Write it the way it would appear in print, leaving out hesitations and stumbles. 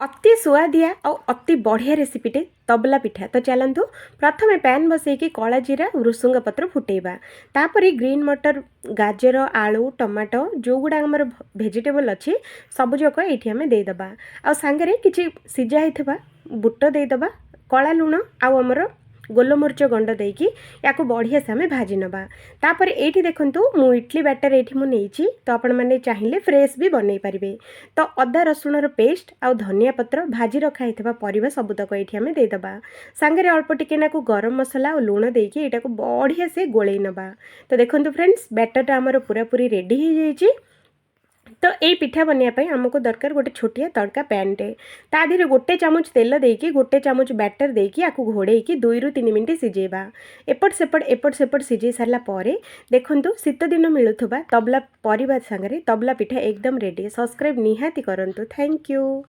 अति सुआदिया और अति बढ़िया रेसिपीटे तबला पिठा। तो चलतु प्रथम पैन बसैकी कला जीरा भृसुंग पत्र फुटेबा, तापर ग्रीन मटर गाजर आलू टमाटो जो गुड़ा आमर भेजिटेबल अच्छी सबुजक ये आम देदेबा आ सांगे किसी सीझा होता बुट देदेबा कला लुण आमर गोलमरीच गंड देकी या बढ़िया से आम भाजी नवा। तापर ये देखूँ मु इडली बैटर ये मुझे तो आपण मैंने चाहिए फ्रेश भी बनई पारे। तो अदा रसुण पेस्ट आउ धनिया पत्र भाजी रखाई परिवा सबुतक ये आम देदेबा सांगे अल्प टिके गरम मसला और लुण देकी यहाँ बढ़िया से गोलई नवा। तो देखो फ्रेंड्स बैटरटा आमर पूरा पूरी रेडी हो जाइए। तो ये पिठा बनवाई आमको दरकार गोटे छोटिया तड़का पैनटे ता देहरे गोटे चामच तेल देकी गोटे चामच बैटर देकी आपको घोड़े 2 ରୁ 3 मिनट सिझेबा। एपट सेपट सिझे सारा पर देखंतु शीत दिन मिलुथबा तबला परिवार सांगे तबला पिठा एकदम रेडी। सब्सक्राइब निहाती करंतु। Thank you.